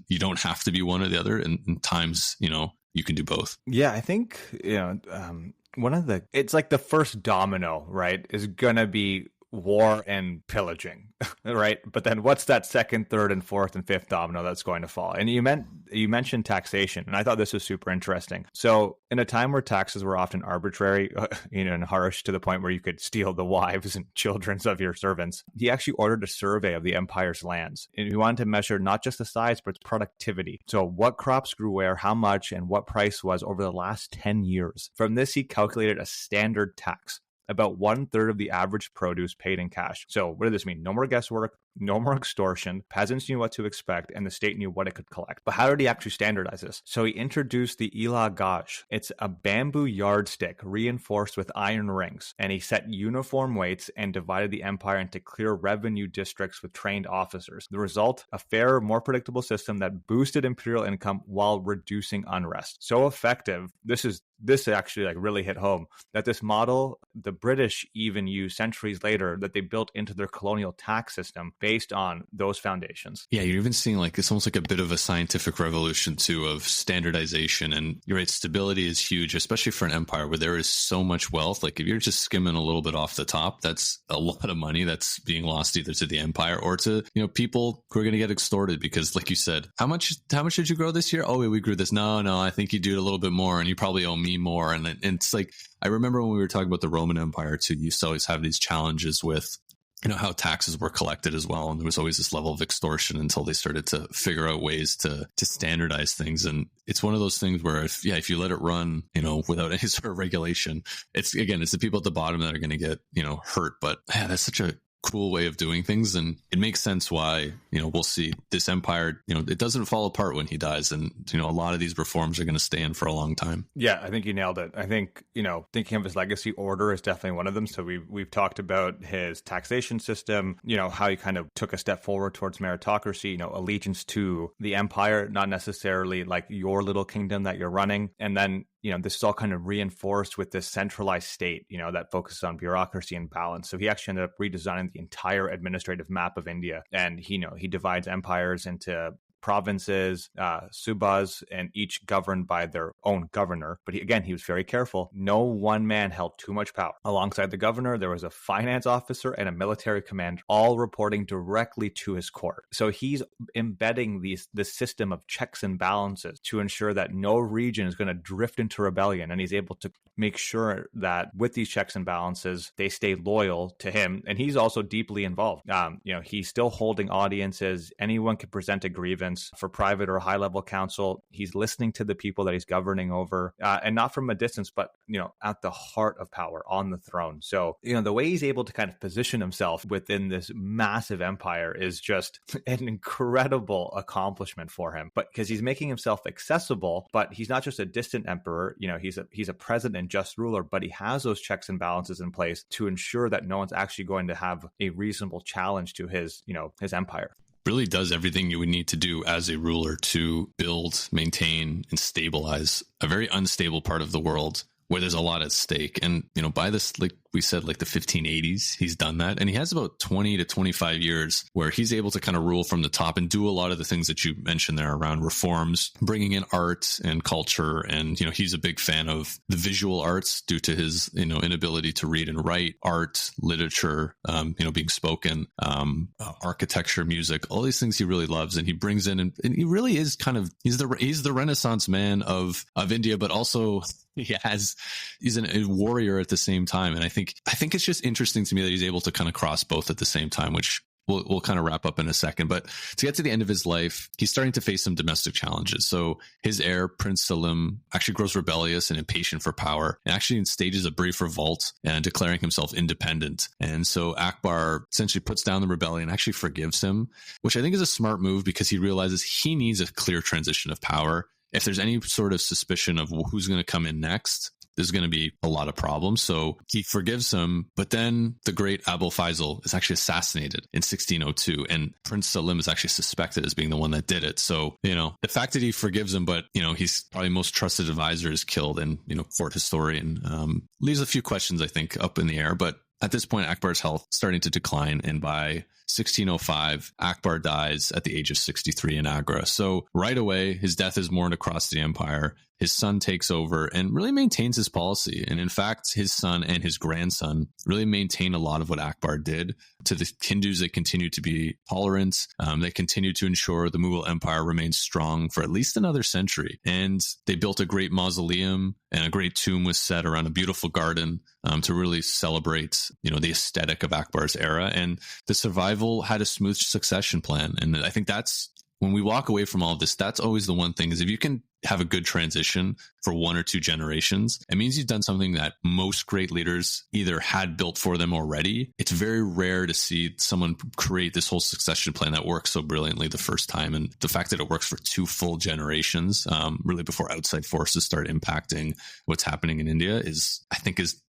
you don't have to be one or the other, and in times you can do both. Yeah, I think it's like the first domino, right, is gonna be war and pillaging, right? But then what's that second, third, and fourth and fifth domino that's going to fall? And you mentioned taxation, and I thought this was super interesting. So in a time where taxes were often arbitrary, and harsh to the point where you could steal the wives and children of your servants, he actually ordered a survey of the empire's lands. And he wanted to measure not just the size, but its productivity. So what crops grew where, how much, and what price was over the last 10 years. From this, he calculated a standard tax, about 1/3 of the average produce paid in cash. So what did this mean? No more guesswork, no more extortion. Peasants knew what to expect, and the state knew what it could collect. But how did he actually standardize this? So he introduced the ila gaj. It's a bamboo yardstick reinforced with iron rings, and he set uniform weights and divided the empire into clear revenue districts with trained officers. The result, a fairer, more predictable system that boosted imperial income while reducing unrest. So effective. This actually really hit home, that this model, the British even used centuries later, that they built into their colonial tax system based on those foundations. Yeah, you're even seeing it's almost like a bit of a scientific revolution too, of standardization. And you're right, stability is huge, especially for an empire where there is so much wealth. Like if you're just skimming a little bit off the top, that's a lot of money that's being lost either to the empire or to people who are going to get extorted because, like you said, how much did you grow this year? Oh, we grew this. No, I think you do a little bit more, and you probably owe me more. And it's like, I remember when we were talking about the Roman Empire too, you used to always have these challenges with how taxes were collected as well. And there was always this level of extortion until they started to figure out ways to standardize things. And it's one of those things where if you let it run, without any sort of regulation, it's the people at the bottom that are going to get, hurt. But that's such a cool way of doing things, and it makes sense why we'll see this empire it doesn't fall apart when he dies, and a lot of these reforms are going to stay in for a long time. Yeah, I think you nailed it. I think thinking of his legacy, order is definitely one of them. So we've talked about his taxation system, how he kind of took a step forward towards meritocracy, allegiance to the empire, not necessarily like your little kingdom that you're running. And then this is all kind of reinforced with this centralized state, that focuses on bureaucracy and balance. So he actually ended up redesigning the entire administrative map of India. And he divides empires into provinces, subas, and each governed by their own governor. But he was very careful. No one man held too much power. Alongside the governor, there was a finance officer and a military commander, all reporting directly to his court. So he's embedding this system of checks and balances to ensure that no region is going to drift into rebellion. And he's able to make sure that with these checks and balances, they stay loyal to him. And he's also deeply involved. He's still holding audiences. Anyone can present a grievance for private or high level counsel. He's listening to the people that he's governing over, and not from a distance, but, at the heart of power on the throne. So, the way he's able to kind of position himself within this massive empire is just an incredible accomplishment for him. But because he's making himself accessible, but he's not just a distant emperor, he's a present and just ruler, but he has those checks and balances in place to ensure that no one's actually going to have a reasonable challenge to his empire. Really does everything you would need to do as a ruler to build, maintain, and stabilize a very unstable part of the world where there's a lot at stake. And, by this, like we said, like the 1580s, he's done that. And he has about 20 to 25 years where he's able to kind of rule from the top and do a lot of the things that you mentioned there around reforms, bringing in art and culture. And, he's a big fan of the visual arts due to his, inability to read and write, art, literature, being spoken, architecture, music, all these things he really loves. And he brings in, and he really is he's the Renaissance man of India, but also he's a warrior at the same time. And I think it's just interesting to me that he's able to kind of cross both at the same time, which we'll kind of wrap up in a second. But to get to the end of his life, he's starting to face some domestic challenges. So his heir, Prince Salim, actually grows rebellious and impatient for power, and actually stages a brief revolt and declaring himself independent. And so Akbar essentially puts down the rebellion, actually forgives him, which I think is a smart move because he realizes he needs a clear transition of power. If there's any sort of suspicion of who's going to come in next, there's going to be a lot of problems. So he forgives him, but then the great Abul Faisal is actually assassinated in 1602, and Prince Salim is actually suspected as being the one that did it. So, the fact that he forgives him, but, he's probably most trusted advisor is killed, and, court historian, leaves a few questions, I think, up in the air. But at this point, Akbar's health starting to decline, and by 1605, Akbar dies at the age of 63 in Agra. So right away, his death is mourned across the empire. His son takes over and really maintains his policy. And in fact, his son and his grandson really maintain a lot of what Akbar did. To the Hindus, they continue to be tolerant. They continue to ensure the Mughal empire remains strong for at least another century. And they built a great mausoleum, and a great tomb was set around a beautiful garden to really celebrate, the aesthetic of Akbar's era. And the survival had a smooth succession plan. And I think that's, when we walk away from all of this, that's always the one thing, is if you can have a good transition for one or two generations, it means you've done something that most great leaders either had built for them already. It's very rare to see someone create this whole succession plan that works so brilliantly the first time. And the fact that it works for two full generations, really before outside forces start impacting what's happening in India, is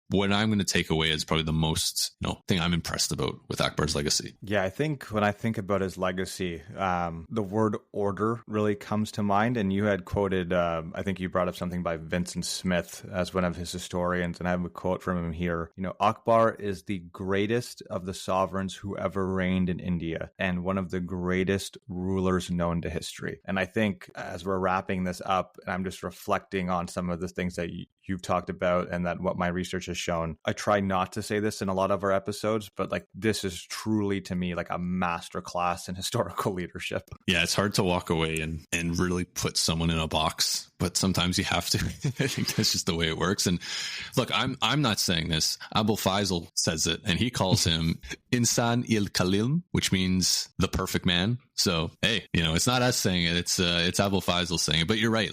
what I'm going to take away is probably the most thing I'm impressed about with Akbar's legacy. Yeah, I think when I think about his legacy, the word order really comes to mind. And you had quoted, I think you brought up something by Vincent Smith as one of his historians, and I have a quote from him here. Akbar is the greatest of the sovereigns who ever reigned in India, and one of the greatest rulers known to history. And I think as we're wrapping this up, and I'm just reflecting on some of the things that you've talked about and that what my research has shown, I try not to say this in a lot of our episodes, but this is truly to me like a masterclass in historical leadership. Yeah, it's hard to walk away and really put someone in a box, but sometimes you have to. I think that's just the way it works. And look, I'm not saying this. Abul Faisal says it, and he calls him Insan il Kalim, which means the perfect man. So, hey, it's not us saying it. It's Abul Faisal saying it. But you're right.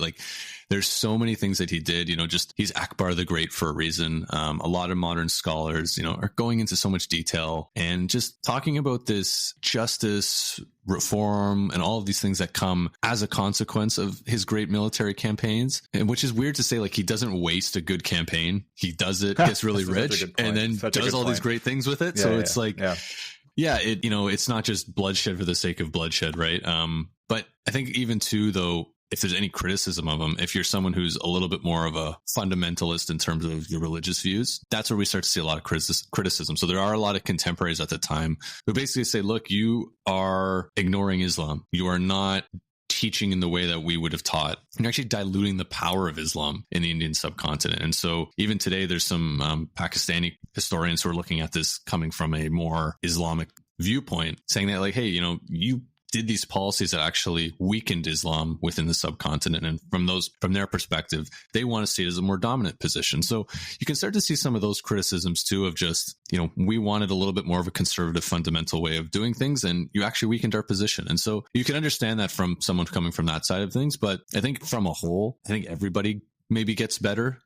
There's so many things that he did, he's Akbar the Great for a reason. A lot of modern scholars, are going into so much detail and just talking about this justice, reform, and all of these things that come as a consequence of his great military campaigns. And which is weird to say, he doesn't waste a good campaigin. He does it, gets really rich, and then does all these great things with it. Yeah, so it's it's not just bloodshed for the sake of bloodshed, right? But I think even too, though, if there's any criticism of him, if you're someone who's a little bit more of a fundamentalist in terms of your religious views, that's where we start to see a lot of criticism. So there are a lot of contemporaries at the time who basically say, look, you are ignoring Islam. You are not teaching in the way that we would have taught. You're actually diluting the power of Islam in the Indian subcontinent. And so even today, there's some Pakistani historians who are looking at this coming from a more Islamic viewpoint, saying that hey, you did these policies that actually weakened Islam within the subcontinent. And from their perspective, they want to see it as a more dominant position. So you can start to see some of those criticisms too of just, we wanted a little bit more of a conservative fundamental way of doing things, and you actually weakened our position. And so you can understand that from someone coming from that side of things. But I think from a whole, I think everybody maybe gets better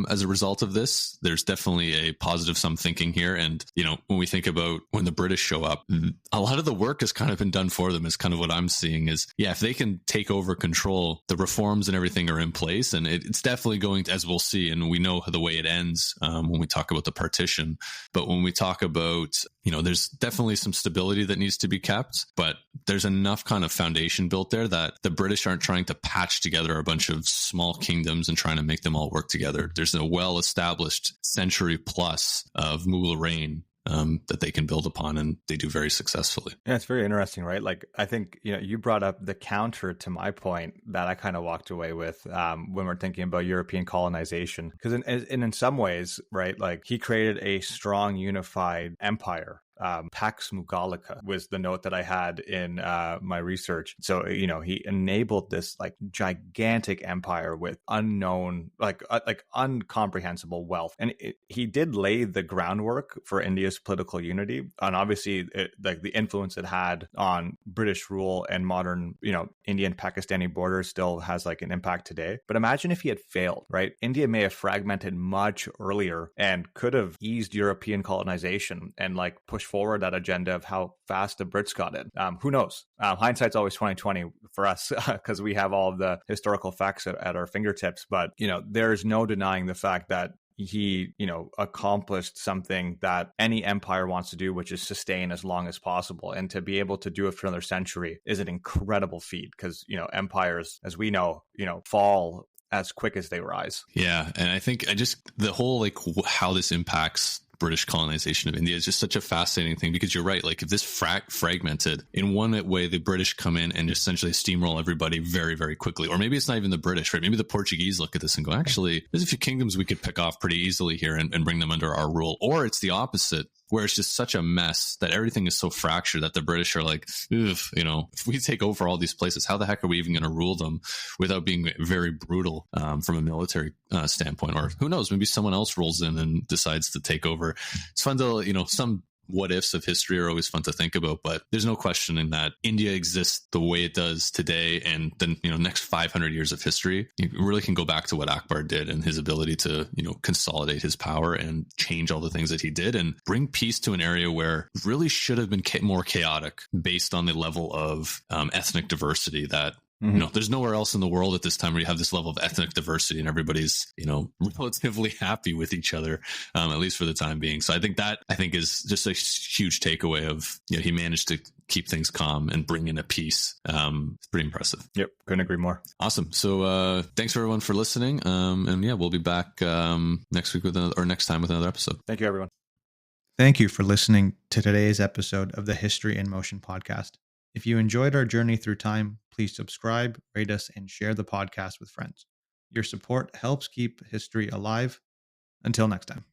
as a result of this. There's definitely a positive sum thinking here. And, when we think about when the British show up, a lot of the work has kind of been done for them, is kind of what I'm seeing is, if they can take over control, the reforms and everything are in place. And it's definitely going to, as we'll see, and we know the way it ends when we talk about the partition. But when we talk about, there's definitely some stability that needs to be kept, but there's enough kind of foundation built there that the British aren't trying to patch together a bunch of small kingdoms and trying to make them all work together. There's a well-established century plus of Mughal reign that they can build upon, and they do very successfully. Yeah, it's very interesting, right? Like, I think, you brought up the counter to my point that I kind of walked away with when we're thinking about European colonization. Because in some ways, right, like he created a strong, unified empire. Pax Mughalica was the note that I had in my research. So, he enabled this like gigantic empire with unknown, like incomprehensible wealth. And he did lay the groundwork for India's political unity. And obviously, like the influence it had on British rule and modern, Indian-Pakistani border still has like an impact today. But imagine if he had failed, right? India may have fragmented much earlier and could have eased European colonization and like pushed forward that agenda of how fast the Brits got in. Who knows? Hindsight's always 20/20 for us because we have all of the historical facts at our fingertips. But, there's no denying the fact that he, accomplished something that any empire wants to do, which is sustain as long as possible. And to be able to do it for another century is an incredible feat because, empires, as we know, fall as quick as they rise. Yeah. And I think the whole, like how this impacts British colonization of India is just such a fascinating thing, because you're right. Like if this fragmented in one way, the British come in and essentially steamroll everybody very, very quickly. Or maybe it's not even the British, right? Maybe the Portuguese look at this and go, actually, there's a few kingdoms we could pick off pretty easily here and bring them under our rule. Or it's the opposite, where it's just such a mess that everything is so fractured that the British are like, if we take over all these places, how the heck are we even going to rule them without being very brutal from a military standpoint? Or who knows, maybe someone else rolls in and decides to take over. It's fun to, some what ifs of history are always fun to think about, but there's no questioning that India exists the way it does today. And then, next 500 years of history, you really can go back to what Akbar did and his ability to, consolidate his power and change all the things that he did and bring peace to an area where really should have been more chaotic based on the level of ethnic diversity that there's nowhere else in the world at this time where you have this level of ethnic diversity and everybody's, relatively happy with each other, at least for the time being. So I think is just a huge takeaway of, he managed to keep things calm and bring in a peace. It's pretty impressive. Yep. Couldn't agree more. Awesome. So thanks everyone for listening. And we'll be back next week next time with another episode. Thank you, everyone. Thank you for listening to today's episode of the History in Motion podcast. If you enjoyed our journey through time, please subscribe, rate us, and share the podcast with friends. Your support helps keep history alive. Until next time.